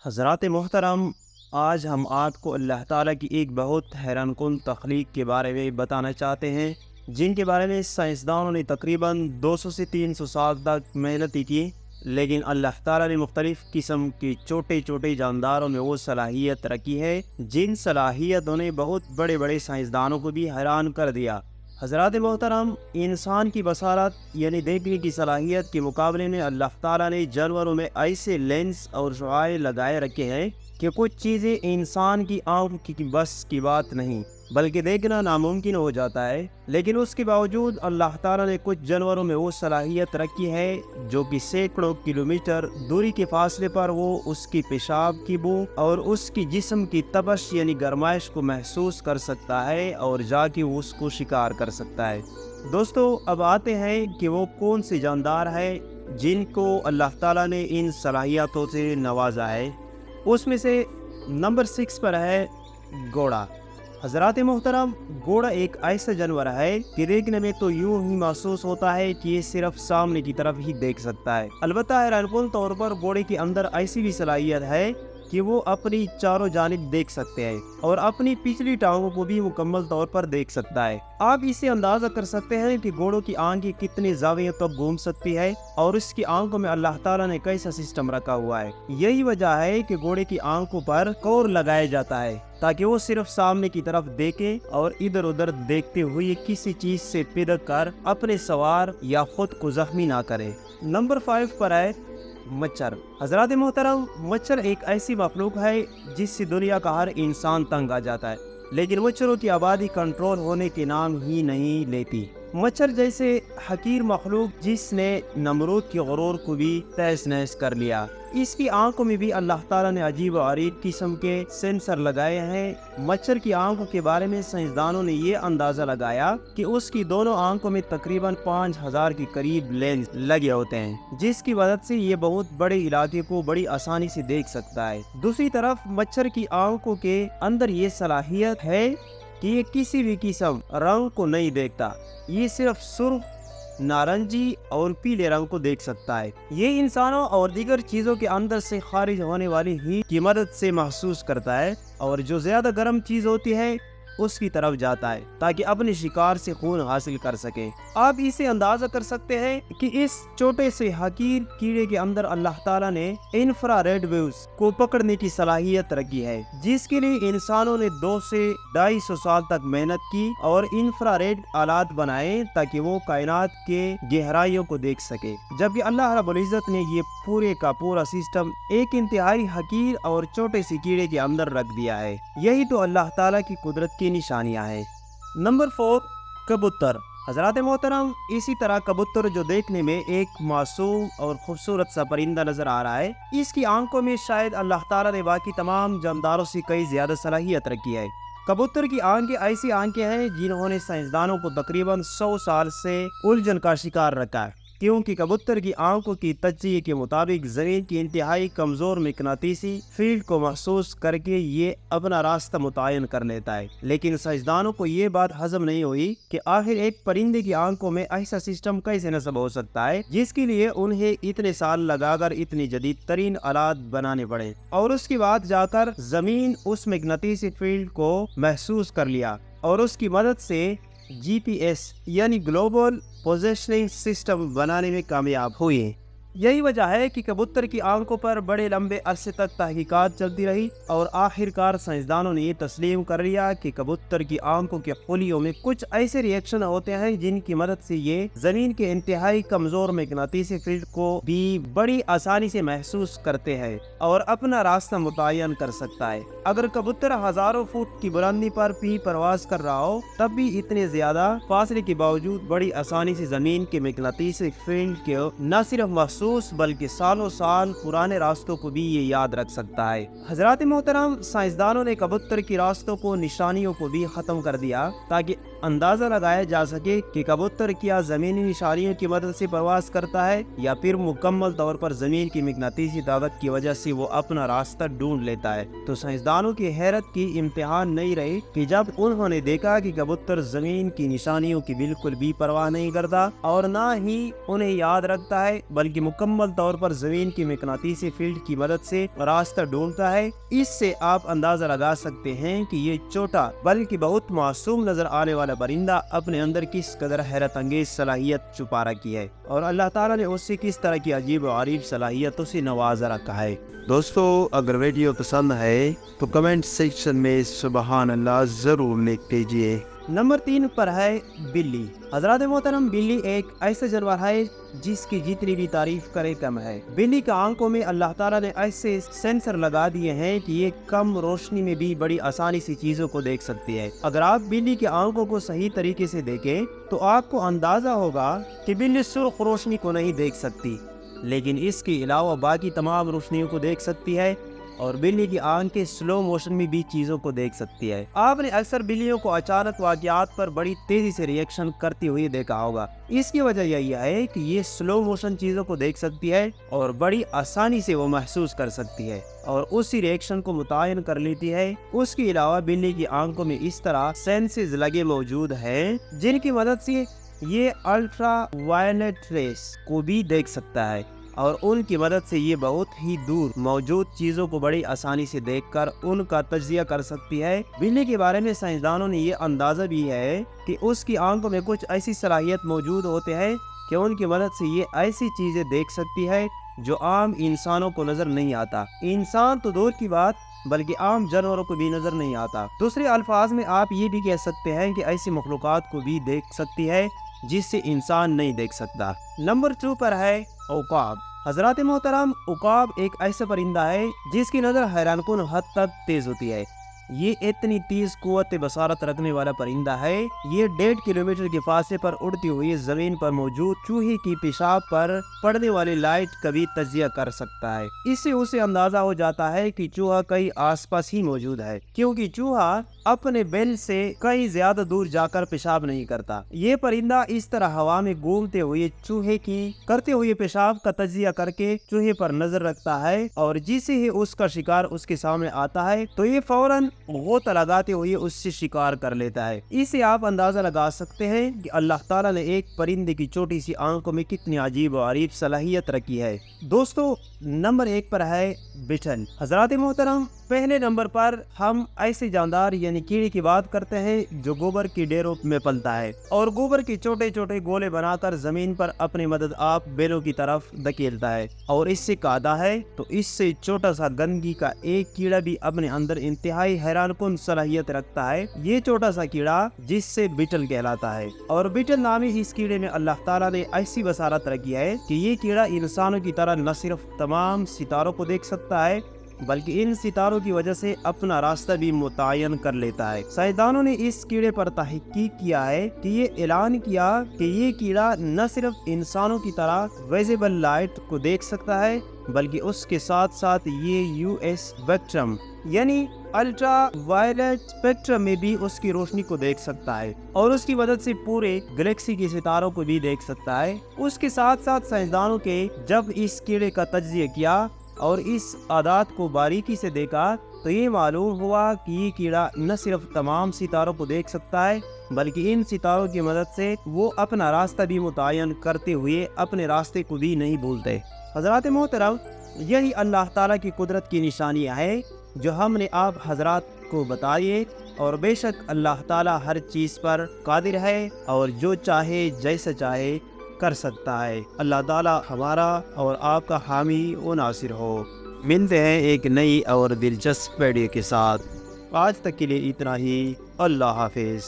حضرات محترم، آج ہم آپ کو اللہ تعالیٰ کی ایک بہت حیران کن تخلیق کے بارے میں بتانا چاہتے ہیں، جن کے بارے میں سائنسدانوں نے تقریباً 200 سے 300 سال تک محنت کی، لیکن اللہ تعالیٰ نے مختلف قسم کے چھوٹے چھوٹے جانداروں میں وہ صلاحیت رکھی ہے جن صلاحیتوں نے بہت بڑے بڑے سائنسدانوں کو بھی حیران کر دیا۔ حضرات محترم، انسان کی بصارت یعنی دیکھنے کی صلاحیت کے مقابلے میں اللہ تعالیٰ نے جانوروں میں ایسے لینس اور شعاع لگائے رکھے ہیں کہ کچھ چیزیں انسان کی آنکھ کی بس کی بات نہیں، بلکہ دیکھنا ناممکن ہو جاتا ہے، لیکن اس کے باوجود اللہ تعالیٰ نے کچھ جانوروں میں وہ صلاحیت رکھی ہے جو کہ سینکڑوں کلومیٹر دوری کے فاصلے پر وہ اس کی پیشاب کی بو اور اس کی جسم کی تپش یعنی گرمائش کو محسوس کر سکتا ہے اور جا کے اس کو شکار کر سکتا ہے۔ دوستو، اب آتے ہیں کہ وہ کون سے جاندار ہیں جن کو اللہ تعالیٰ نے ان صلاحیتوں سے نوازا ہے۔ اس میں سے نمبر 6 پر ہے گھوڑا۔ حضرات محترم، گھوڑا ایک ایسا جانور ہے کہ دیکھنے میں تو یوں ہی محسوس ہوتا ہے کہ یہ صرف سامنے کی طرف ہی دیکھ سکتا ہے۔ البتہ حیران کن طور پر گھوڑے کے اندر ایسی بھی صلاحیت ہے کہ وہ اپنی چاروں جانب دیکھ سکتے ہیں اور اپنی پچھلی ٹانگوں کو بھی مکمل طور پر دیکھ سکتا ہے۔ آپ اسے اندازہ کر سکتے ہیں کہ گھوڑوں کی آنکھیں کتنے زاویوں تک گھوم سکتی ہے اور اس کی آنکھوں میں اللہ تعالیٰ نے کیسا سسٹم رکھا ہوا ہے۔ یہی وجہ ہے کہ گھوڑے کی آنکھوں پر کور لگایا جاتا ہے تاکہ وہ صرف سامنے کی طرف دیکھے اور ادھر ادھر دیکھتے ہوئے کسی چیز سے پھدک کر اپنے سوار یا خود کو زخمی نہ کرے۔ نمبر 5 پر ہے مچھر۔ حضرات محترم، مچھر ایک ایسی مخلوق ہے جس سے دنیا کا ہر انسان تنگ آ جاتا ہے، لیکن مچھروں کی آبادی کنٹرول ہونے کے نام ہی نہیں لیتی۔ مچھر جیسے حقیر مخلوق جس نے نمرود کے غرور کو بھی تہس نہس کر لیا، اس کی آنکھوں میں بھی اللہ تعالیٰ نے عجیب و غریب قسم کے سینسر لگائے ہیں۔ مچھر کی آنکھوں کے بارے میں سائنسدانوں نے یہ اندازہ لگایا کہ اس کی دونوں آنکھوں میں تقریباً 5000 کے قریب لینس لگے ہوتے ہیں، جس کی مدد سے یہ بہت بڑے علاقے کو بڑی آسانی سے دیکھ سکتا ہے۔ دوسری طرف مچھر کی آنکھوں کے اندر یہ صلاحیت ہے کہ یہ کسی بھی قسم رنگ کو نہیں دیکھتا، یہ صرف سرخ، نارنجی اور پیلے رنگ کو دیکھ سکتا ہے۔ یہ انسانوں اور دیگر چیزوں کے اندر سے خارج ہونے والی ہیٹ کی مدد سے محسوس کرتا ہے اور جو زیادہ گرم چیز ہوتی ہے اس کی طرف جاتا ہے تاکہ اپنے شکار سے خون حاصل کر سکے۔ آپ اسے اندازہ کر سکتے ہیں کہ اس چھوٹے سے حقیر کیڑے کے اندر اللہ تعالیٰ نے انفرا ریڈ ویوز کو پکڑنے کی صلاحیت رکھی ہے، جس کے لیے انسانوں نے 200 سے 250 سال تک محنت کی اور انفرا ریڈ آلات بنائے تاکہ وہ کائنات کے گہرائیوں کو دیکھ سکے، جبکہ اللہ رب العزت نے یہ پورے کا پورا سسٹم ایک انتہائی حقیر اور چھوٹے سے کیڑے کے اندر رکھ دیا ہے۔ یہی تو اللہ تعالیٰ کی قدرت کی نشانیاں ہیں۔ نمبر 4، کبوتر۔ حضرات محترم، اسی طرح کبوتر جو دیکھنے میں ایک معصوم اور خوبصورت سا پرندہ نظر آ رہا ہے، اس کی آنکھوں میں شاید اللہ تعالیٰ نے باقی تمام جانداروں سے کئی زیادہ صلاحیت رکھی ہے۔ کبوتر کی آنکھیں ایسی آنکھیں ہیں جنہوں نے سائنسدانوں کو تقریباً 100 سال سے الجھن کا شکار رکھا ہے، کیونکہ کبوتر کی آنکھوں کی تجزیے کے مطابق زمین کی انتہائی کمزور مقناطیسی فیلڈ کو محسوس کر کے یہ اپنا راستہ متعین کر لیتا ہے، لیکن سائنسدانوں کو یہ بات ہضم نہیں ہوئی کہ آخر ایک پرندے کی آنکھوں میں ایسا سسٹم کیسے نصب ہو سکتا ہے جس کے لیے انہیں اتنے سال لگا کر اتنی جدید ترین آلات بنانے پڑے، اور اس کے بعد جا کر زمین اس مقناطیسی فیلڈ کو محسوس کر لیا اور اس کی مدد سے GPS یعنی گلوبل پوزیشننگ سسٹم بنانے میں کامیاب ہوئی۔ یہی وجہ ہے کہ کبوتر کی آنکھوں پر بڑے لمبے عرصے تک تحقیقات چلتی رہی اور آخرکار سائنسدانوں نے یہ تسلیم کر لیا کہ کبوتر کی آنکھوں کے خلیوں میں کچھ ایسے ریئیکشن ہوتے ہیں جن کی مدد سے یہ زمین کے انتہائی کمزور مقناطیسی فیلڈ کو بھی بڑی آسانی سے محسوس کرتے ہیں اور اپنا راستہ متعین کر سکتا ہے۔ اگر کبوتر ہزاروں فٹ کی بلندی پر بھی پرواز کر رہا ہو، تب بھی اتنے زیادہ فاصلے کے باوجود بڑی آسانی سے زمین کے مقناطیسی فیلڈ کے نہ صرف محسوس بلکہ سالوں سال پرانے راستوں کو بھی یہ یاد رکھ سکتا ہے۔ حضرات محترم، سائنسدانوں نے کبوتر کی راستوں کو، نشانیوں کو بھی ختم کر دیا تاکہ اندازہ لگایا جا سکے کہ کبوتر کیا زمینی نشانیوں کی مدد سے پرواز کرتا ہے یا پھر مکمل طور پر زمین کی مقناطیسی طاقت کی وجہ سے وہ اپنا راستہ ڈھونڈ لیتا ہے۔ تو سائنسدانوں کی حیرت کی امتحان نہیں رہی کہ جب انہوں نے دیکھا کہ کبوتر زمین کی نشانیوں کی بالکل بھی پرواہ نہیں کرتا اور نہ ہی انہیں یاد رکھتا ہے، بلکہ مکمل طور پر زمین کی مقناطیسی فیلڈ کی مدد سے راستہ ڈھونڈتا ہے۔ اس سے آپ اندازہ لگا سکتے ہیں کہ یہ چھوٹا بلکہ بہت معصوم نظر آنے والا پرندہ اپنے اندر کس قدر حیرت انگیز صلاحیت چھپا رکھی ہے اور اللہ تعالیٰ نے اس سے کس طرح کی عجیب و غریب صلاحیتوں سے نوازا رکھا ہے۔ دوستو، اگر ویڈیو پسند ہے تو کمنٹ سیکشن میں سبحان اللہ ضرور لکھ دیجیے۔ نمبر 3 پر ہے بلی۔ حضرات محترم، بلی ایک ایسا جانور ہے جس کی جتنی بھی تعریف کرے کم ہے۔ بلی کا آنکھوں میں اللہ تعالیٰ نے ایسے سینسر لگا دیے ہیں کہ یہ کم روشنی میں بھی بڑی آسانی سے چیزوں کو دیکھ سکتی ہے۔ اگر آپ بلی کے آنکھوں کو صحیح طریقے سے دیکھیں تو آپ کو اندازہ ہوگا کہ بلی سرخ روشنی کو نہیں دیکھ سکتی، لیکن اس کے علاوہ باقی تمام روشنیوں کو دیکھ سکتی ہے، اور بلی کی آنکھیں سلو موشن میں بھی چیزوں کو دیکھ سکتی ہے۔ آپ نے اکثر بلیوں کو اچانک واقعات پر بڑی تیزی سے ری ایکشن کرتی ہوئی دیکھا ہوگا۔ اس کی وجہ یہ ہے کہ یہ سلو موشن چیزوں کو دیکھ سکتی ہے اور بڑی آسانی سے وہ محسوس کر سکتی ہے اور اسی ری ایکشن کو متعین کر لیتی ہے۔ اس کے علاوہ بلی کی آنکھوں میں اس طرح سینسز لگے موجود ہیں جن کی مدد سے یہ الٹرا وائلٹ ریز کو بھی دیکھ سکتا ہے، اور ان کی مدد سے یہ بہت ہی دور موجود چیزوں کو بڑی آسانی سے دیکھ کر ان کا تجزیہ کر سکتی ہے۔ بلی کے بارے میں سائنسدانوں نے یہ اندازہ بھی ہے کہ اس کی آنکھوں میں کچھ ایسی صلاحیت موجود ہوتے ہیں کہ ان کی مدد سے یہ ایسی چیزیں دیکھ سکتی ہے جو عام انسانوں کو نظر نہیں آتا۔ انسان تو دور کی بات بلکہ عام جانوروں کو بھی نظر نہیں آتا۔ دوسرے الفاظ میں آپ یہ بھی کہہ سکتے ہیں کہ ایسی مخلوقات کو بھی دیکھ سکتی ہے جس سے انسان نہیں دیکھ سکتا۔ نمبر 2 پر ہے عقاب۔ حضرات محترم، عقاب ایک ایسا پرندہ ہے جس کی نظر حیران کن حد تک تیز ہوتی ہے۔ یہ اتنی تیز قوت بصارت رکھنے والا پرندہ ہے، یہ 1.5 کلومیٹر کے فاصلے پر اڑتی ہوئی زمین پر موجود چوہے کی پیشاب پر پڑنے والی لائٹ کا بھی تجزیہ کر سکتا ہے۔ اس سے اسے اندازہ ہو جاتا ہے کہ چوہا کئی آس پاس ہی موجود ہے، کیونکہ چوہا اپنے بیل سے کئی زیادہ دور جا کر پیشاب نہیں کرتا۔ یہ پرندہ اس طرح ہوا میں گھومتے ہوئے چوہے کی کرتے ہوئے پیشاب کا تجزیہ کر کے چوہے پر نظر رکھتا ہے، اور جسے ہی اس کا شکار اس کے سامنے آتا ہے تو یہ فوراً غوطہ لگاتے ہوئے اس سے شکار کر لیتا ہے۔ اس سے آپ اندازہ لگا سکتے ہیں کہ اللہ تعالیٰ نے ایک پرندے کی چھوٹی سی آنکھوں میں کتنی عجیب و غریب صلاحیت رکھی ہے۔ دوستو، نمبر 1 پر ہے بٹل۔ حضرات محترم، پہلے نمبر پر ہم ایسے جاندار یعنی کیڑے کی بات کرتے ہیں جو گوبر کی ڈیروں میں پلتا ہے اور گوبر کے چھوٹے چھوٹے گولے بنا کر زمین پر اپنی مدد آپ بیلوں کی طرف دھکیلتا ہے اور اس سے کادا ہے تو اس سے چھوٹا سا گندگی کا ایک کیڑا بھی اپنے اندر انتہائی حیران کن صلاحیت رکھتا ہے۔ یہ چھوٹا سا کیڑا جس سے بٹل کہلاتا ہے، اور بٹل نامی اس کیڑے میں اللہ تعالیٰ نے ایسی بصارت رکھی ہے کہ یہ کیڑا انسانوں کی طرح نہ صرف تمام ستاروں کو دیکھ سکتا ہے بلکہ ان ستاروں کی وجہ سے اپنا راستہ بھی متعین کر لیتا ہے۔ سائنسدانوں نے اس کیڑے پر تحقیق کیا ہے کہ یہ اعلان کیا کہ یہ کیڑا نہ صرف انسانوں کی طرح ویزیبل لائٹ کو دیکھ سکتا ہے بلکہ اس کے ساتھ ساتھ یہ یو ایس اسپیکٹرم یعنی الٹرا وائلٹ اسپیکٹرم میں بھی اس کی روشنی کو دیکھ سکتا ہے، اور اس کی مدد سے پورے گلیکسی کے ستاروں کو بھی دیکھ سکتا ہے۔ اس کے ساتھ ساتھ سائنسدانوں کے جب اس کیڑے کا تجزیہ کیا اور اس عادات کو باریکی سے دیکھا تو یہ معلوم ہوا کہ یہ کیڑا نہ صرف تمام ستاروں کو دیکھ سکتا ہے بلکہ ان ستاروں کی مدد سے وہ اپنا راستہ بھی متعین کرتے ہوئے اپنے راستے کو بھی نہیں بھولتے۔ حضرات محترم، یہی اللہ تعالیٰ کی قدرت کی نشانیاں ہیں جو ہم نے آپ حضرات کو بتائیے، اور بے شک اللہ تعالیٰ ہر چیز پر قادر ہے اور جو چاہے جیسا چاہے کر سکتا ہے۔ اللہ تعالیٰ ہمارا اور آپ کا حامی و ناصر ہو۔ ملتے ہیں ایک نئی اور دلچسپ ویڈیو کے ساتھ۔ آج تک کے لیے اتنا ہی۔ اللہ حافظ۔